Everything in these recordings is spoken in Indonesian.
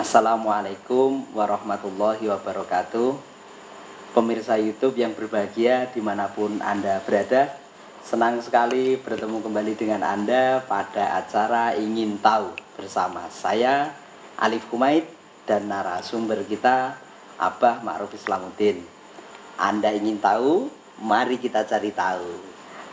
Assalamualaikum warahmatullahi wabarakatuh. Pemirsa YouTube yang berbahagia dimanapun Anda berada, senang sekali bertemu kembali dengan Anda pada acara Ingin Tahu bersama saya Alif Kumaid dan narasumber kita Abah Ma'ruf Islamuddin. Anda ingin tahu? Mari kita cari tahu.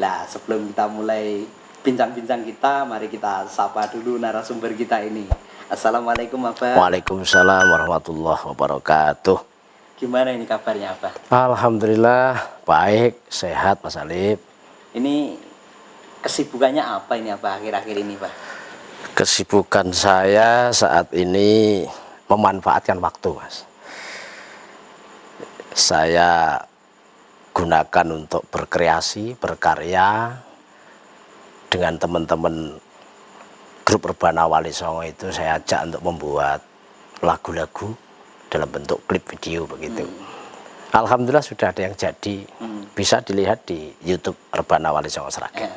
Nah, sebelum kita mulai bincang-bincang kita, mari kita sapa dulu narasumber kita ini. Assalamualaikum Abah. Waalaikumsalam warahmatullahi wabarakatuh. Gimana ini kabarnya Abah? Alhamdulillah baik, sehat Mas Alif. Ini kesibukannya apa ini Abah akhir-akhir ini Pak? Kesibukan saya saat ini memanfaatkan waktu Mas. Saya gunakan untuk berkreasi, berkarya dengan teman-teman grup Rebana Wali Songo. Itu saya ajak untuk membuat lagu-lagu dalam bentuk klip video begitu. Alhamdulillah sudah ada yang jadi, bisa dilihat di YouTube Rebana Wali Songo Sragen.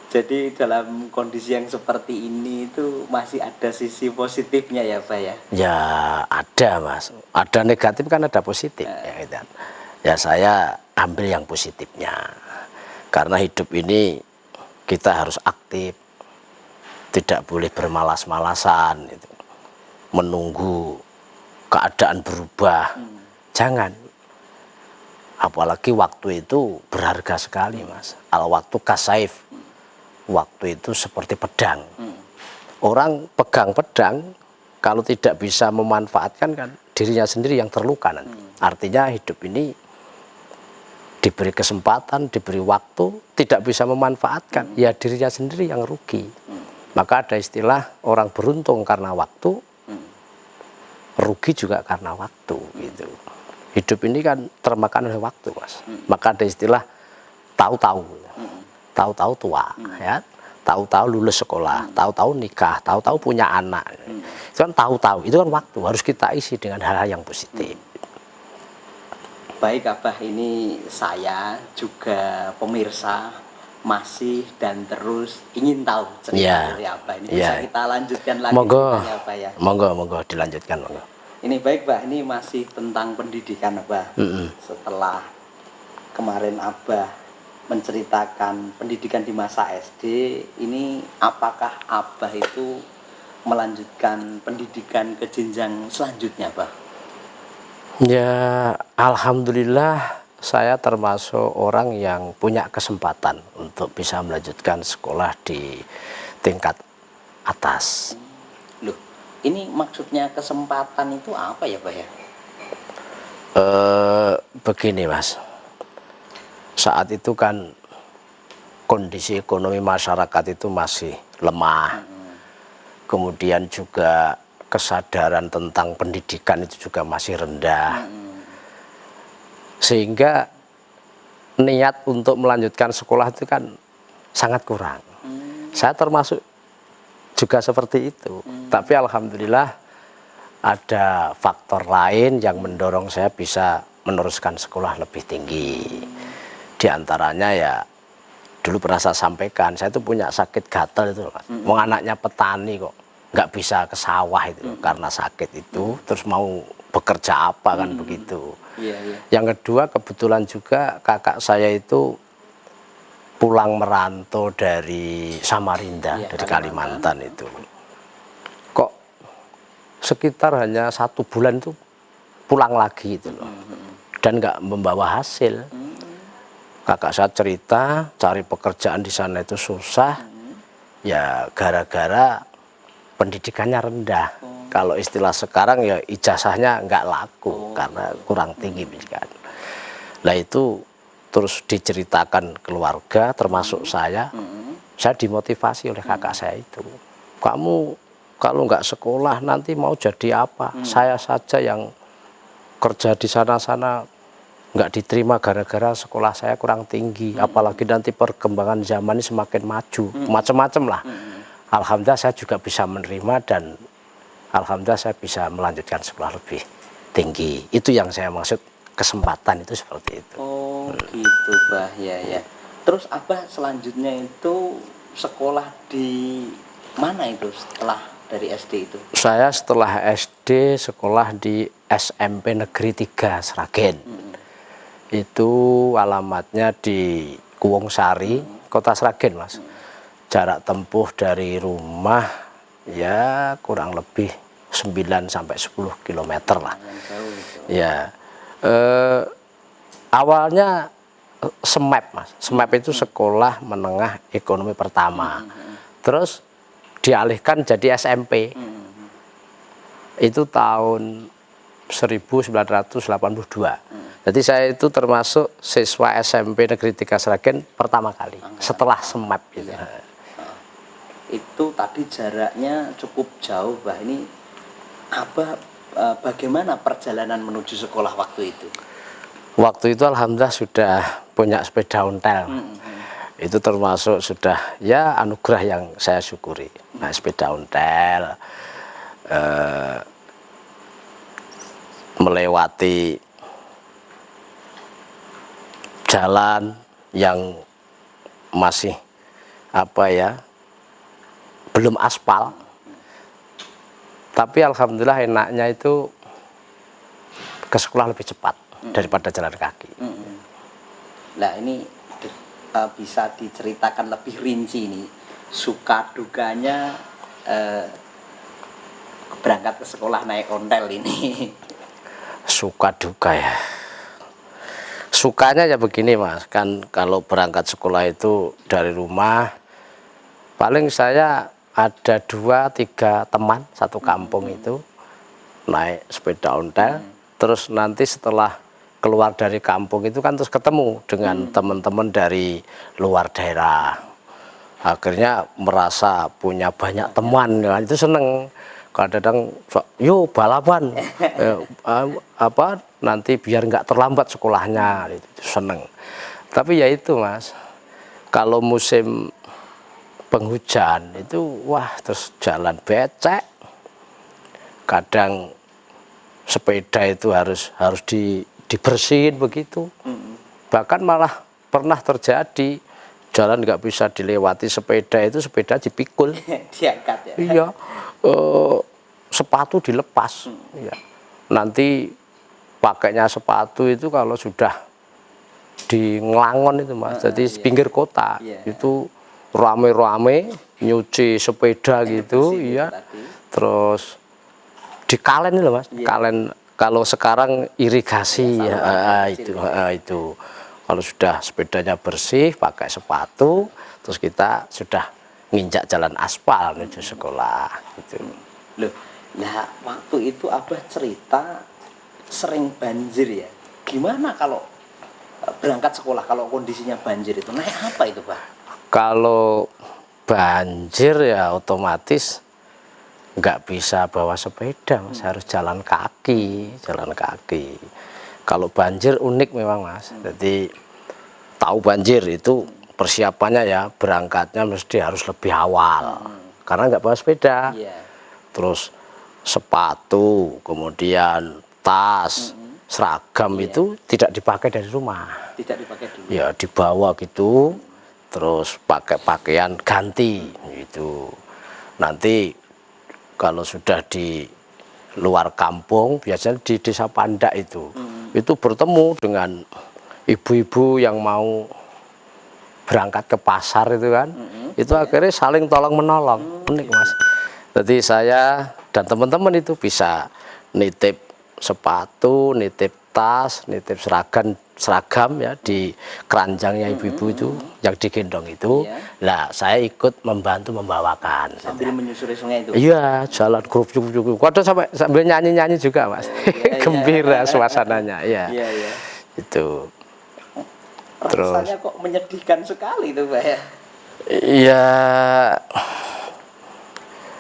Jadi dalam kondisi yang seperti ini itu masih ada sisi positifnya ya Pak ya? Ya ada Mas, ada negatif kan ada positif ya, gitu. Ya saya ambil yang positifnya, karena hidup ini kita harus aktif, tidak boleh bermalas-malasan gitu. Menunggu keadaan berubah, jangan. Apalagi waktu itu berharga sekali Mas. Al waktu kasaif, waktu itu seperti pedang. Orang pegang pedang, kalau tidak bisa memanfaatkan kan dirinya sendiri yang terluka nanti. Artinya hidup ini diberi kesempatan, diberi waktu, tidak bisa memanfaatkan, ya dirinya sendiri yang rugi. Maka ada istilah orang beruntung karena waktu, rugi juga karena waktu gitu. Hidup ini kan termakan oleh waktu Mas. Maka ada istilah tahu-tahu, tahu-tahu tua, ya, tahu-tahu lulus sekolah, tahu-tahu nikah, tahu-tahu punya anak. Itu kan tahu-tahu, itu kan waktu, harus kita isi dengan hal-hal yang positif. Baik Abah, ini saya juga pemirsa masih dan terus ingin tahu cerita dari Abah ini. Bisa kita lanjutkan lagi ceritanya Abah ya? Monggo dilanjutkan monggo. Ini baik Pak, ini masih tentang pendidikan Abah. Setelah kemarin Abah menceritakan pendidikan di masa SD, ini apakah Abah itu melanjutkan pendidikan ke jenjang selanjutnya Abah? Ya alhamdulillah saya termasuk orang yang punya kesempatan untuk bisa melanjutkan sekolah di tingkat atas. Loh, ini maksudnya kesempatan itu apa ya Pak ya? Begini Mas, saat itu kan kondisi ekonomi masyarakat itu masih lemah, kemudian juga kesadaran tentang pendidikan itu juga masih rendah, sehingga niat untuk melanjutkan sekolah itu kan sangat kurang. Saya termasuk juga seperti itu, tapi alhamdulillah ada faktor lain yang mendorong saya bisa meneruskan sekolah lebih tinggi. Di antaranya ya dulu pernah saya sampaikan, saya itu punya sakit gatal itu Mas. Wong anaknya petani kok nggak bisa ke sawah itu karena sakit itu, terus mau bekerja apa kan begitu. Yang kedua kebetulan juga kakak saya itu pulang merantau dari Samarinda, dari Kalimantan itu. Kok sekitar hanya 1 bulan itu pulang lagi itu loh, dan nggak membawa hasil. Kakak saya cerita cari pekerjaan di sana itu susah, ya gara-gara pendidikannya rendah. Kalau istilah sekarang ya ijazahnya nggak laku karena kurang tinggi pendidikan. Nah itu terus diceritakan keluarga termasuk saya dimotivasi oleh kakak saya itu. Kamu kalau nggak sekolah nanti mau jadi apa? Saya saja yang kerja di sana-sana nggak diterima gara-gara sekolah saya kurang tinggi. Apalagi nanti perkembangan zaman ini semakin maju, macam-macam lah. Alhamdulillah saya juga bisa menerima dan alhamdulillah saya bisa melanjutkan sekolah lebih tinggi. Itu yang saya maksud kesempatan itu seperti itu. Oh gitu Bah, ya. Terus Abah selanjutnya itu sekolah di mana itu setelah dari SD itu? Saya setelah SD sekolah di SMP Negeri 3 Sragen. Itu alamatnya di Kuwungsari, Kota Sragen, Mas. Jarak tempuh dari rumah ya kurang lebih 9 sampai 10 km lah. Jauh itu. Ya. Awalnya SMAP, Mas. SMAP itu Sekolah Menengah Ekonomi Pertama. Terus dialihkan jadi SMP. Itu tahun 1982. Jadi saya itu termasuk siswa SMP Negeri 3 Sragen pertama kali setelah SMAP gitu. Itu tadi jaraknya cukup jauh, Bah. Ini bagaimana perjalanan menuju sekolah waktu itu? Waktu itu alhamdulillah sudah punya sepeda ontel. Itu termasuk sudah ya anugerah yang saya syukuri. Nah, sepeda ontel, melewati jalan yang masih belum aspal, tapi alhamdulillah enaknya itu ke sekolah lebih cepat daripada jalan kaki. Nah, ini bisa diceritakan lebih rinci nih, suka dukanya berangkat ke sekolah naik ontel ini. Suka duka ya. Sukanya ya begini, Mas, kan kalau berangkat sekolah itu dari rumah paling saya ada 2-3 teman satu kampung itu naik sepeda ontel. Terus nanti setelah keluar dari kampung itu kan terus ketemu dengan teman-teman dari luar daerah. Akhirnya merasa punya banyak teman, ya, itu seneng. Kadang-kadang yuk balapan, nanti biar nggak terlambat sekolahnya, itu seneng. Tapi ya itu, Mas, kalau musim penghujan itu wah terus jalan becek, kadang sepeda itu harus dibersihin begitu. Bahkan malah pernah terjadi jalan nggak bisa dilewati sepeda, itu sepeda dipikul. Diangkat ya? Iya, sepatu dilepas. Ya. Nanti pakainya sepatu itu kalau sudah di Ngelangon itu, Mas, jadi pinggir kota, itu rame-rame nyuci sepeda gitu, iya. Terus di kalen itu, Mas, kalen kalau sekarang irigasi ya, itu. Kalau sudah sepedanya bersih, pakai sepatu, terus kita sudah nginjak jalan aspal menuju sekolah. Gitu. Loh, nah waktu itu Abah cerita sering banjir ya. Gimana kalau berangkat sekolah, kalau kondisinya banjir itu naik apa itu, Bah? Kalau banjir ya otomatis nggak bisa bawa sepeda, Mas, harus jalan kaki. Kalau banjir unik memang, Mas. Jadi tahu banjir itu persiapannya ya berangkatnya mesti harus lebih awal karena nggak bawa sepeda. Terus sepatu, kemudian tas, seragam itu tidak dipakai dari rumah. Tidak dipakai dulu. Ya dibawa gitu, terus pakai pakaian ganti gitu. Nanti kalau sudah di luar kampung, biasanya di desa Pandak itu bertemu dengan ibu-ibu yang mau berangkat ke pasar itu kan, itu akhirnya saling tolong menolong, unik, Mas. Jadi saya dan teman-teman itu bisa nitip sepatu, nitip tas, nitip seragam ya di keranjangnya ibu-ibu itu yang digendong itu. Nah, saya ikut membantu membawakan sambil menyusuri sungai itu. Iya, jalan grup kadang sambil nyanyi-nyanyi juga, Mas. Gembira suasananya, ya. Itu. Terus rasanya kok menyedihkan sekali itu, Pak ya? Iya,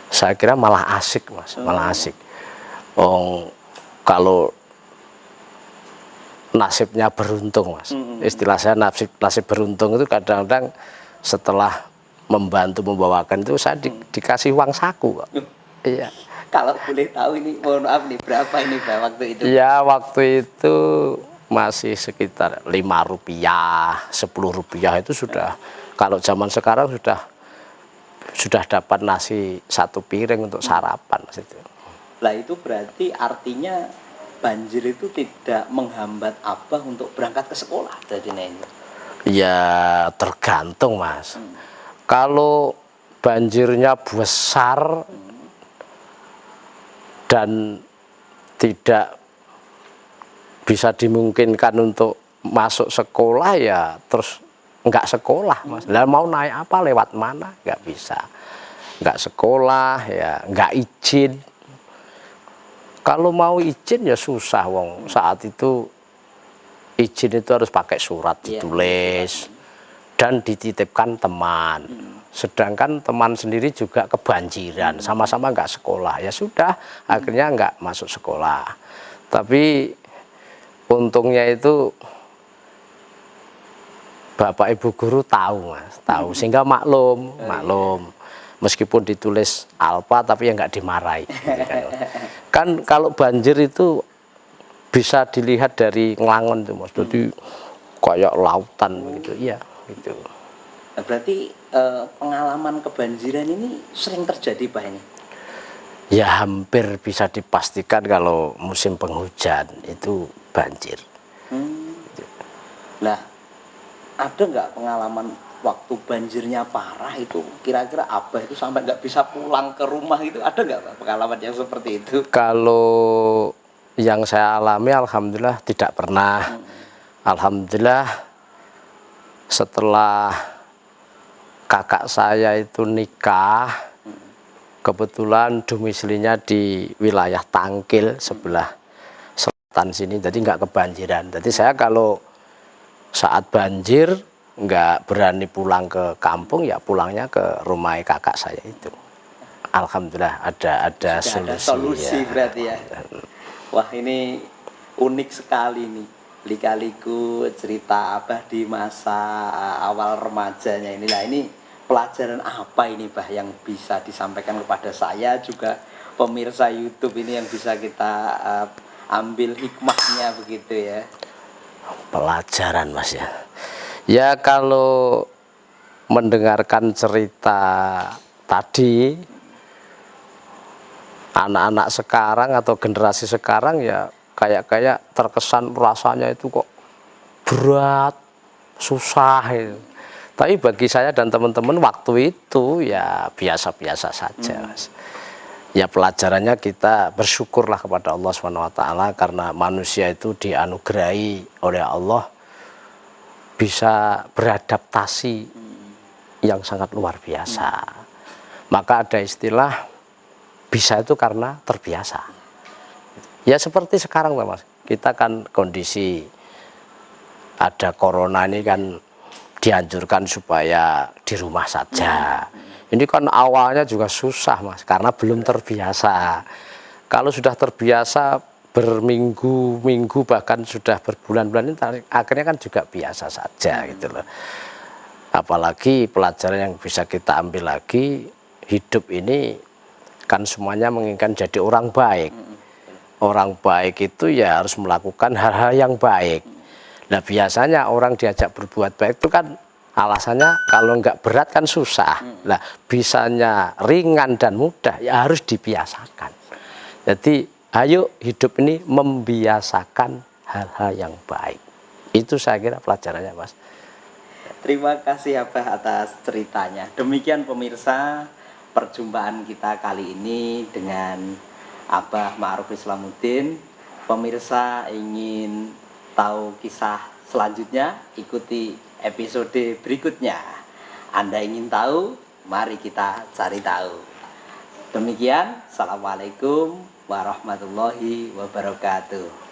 saya kira malah asik, Mas, malah asik. Kalau nasibnya beruntung, Mas. Istilah saya nasib beruntung itu kadang-kadang setelah membantu membawakan itu saya dikasih uang saku kok. Iya. Kalau boleh tahu ini, mohon maaf nih, berapa ini, Pak, waktu itu? Ya, waktu itu masih sekitar Rp5, Rp10 itu sudah, kalau zaman sekarang sudah sudah dapat nasi 1 piring untuk sarapan Mas itu. Lah itu berarti artinya banjir itu tidak menghambat Abah untuk berangkat ke sekolah jadi ini. Ya tergantung Mas. Kalau banjirnya besar dan tidak bisa dimungkinkan untuk masuk sekolah ya terus nggak sekolah Mas. Lah mau naik apa lewat mana nggak bisa. Nggak sekolah ya nggak izin. Kalau mau izin ya susah wong saat itu izin itu harus pakai surat ditulis dan dititipkan teman. Sedangkan teman sendiri juga kebanjiran, sama-sama nggak sekolah. Ya sudah, akhirnya nggak masuk sekolah. Tapi untungnya itu Bapak Ibu guru tahu Mas, tahu sehingga maklum. Meskipun ditulis alfa tapi ya nggak dimarahi. Kan kalau banjir itu bisa dilihat dari Nglangon tuh Mas, jadi kayak lautan begitu, iya gitu. Nah, berarti pengalaman kebanjiran ini sering terjadi Pak ini? Ya hampir bisa dipastikan kalau musim penghujan itu banjir. Nah, ada nggak pengalaman waktu banjirnya parah itu kira-kira Abah itu sampai nggak bisa pulang ke rumah itu ada nggak Pak pengalaman yang seperti itu? Kalau yang saya alami alhamdulillah tidak pernah. Alhamdulillah setelah kakak saya itu nikah, kebetulan domisilinya di wilayah Tangkil sebelah selatan sini, jadi nggak kebanjiran. Jadi saya kalau saat banjir nggak berani pulang ke kampung, ya pulangnya ke rumah kakak saya itu. Alhamdulillah ada solusi ya. Berarti ya. Wah ini unik sekali nih. Lika-liku cerita Abah di masa awal remajanya inilah. Ini pelajaran apa ini Bah yang bisa disampaikan kepada saya juga pemirsa YouTube ini yang bisa kita ambil hikmahnya begitu ya. Pelajaran Mas ya. Ya kalau mendengarkan cerita tadi, anak-anak sekarang atau generasi sekarang ya kayak terkesan rasanya itu kok berat, susah gitu. Tapi bagi saya dan teman-teman waktu itu ya biasa-biasa saja Mas. Ya pelajarannya kita bersyukurlah kepada Allah SWT karena manusia itu dianugerahi oleh Allah bisa beradaptasi yang sangat luar biasa. Maka ada istilah bisa itu karena terbiasa. Ya seperti sekarang Mas, kita kan kondisi ada corona ini kan dianjurkan supaya di rumah saja. Ini kan awalnya juga susah Mas, karena belum terbiasa. Kalau sudah terbiasa berminggu-minggu bahkan sudah berbulan-bulan ini akhirnya kan juga biasa saja gitu loh. Apalagi pelajaran yang bisa kita ambil lagi, hidup ini kan semuanya menginginkan jadi orang baik. Orang baik itu ya harus melakukan hal-hal yang baik. Nah biasanya orang diajak berbuat baik itu kan alasannya kalau nggak berat kan susah. Nah bisanya ringan dan mudah ya harus dibiasakan. Jadi ayo hidup ini membiasakan hal-hal yang baik. Itu saya kira pelajarannya Mas. Terima kasih Abah atas ceritanya. Demikian pemirsa perjumpaan kita kali ini dengan Abah Ma'ruf Islamuddin. Pemirsa ingin tahu kisah selanjutnya, ikuti episode berikutnya. Anda ingin tahu? Mari kita cari tahu. Demikian, Assalamualaikum warahmatullahi wabarakatuh.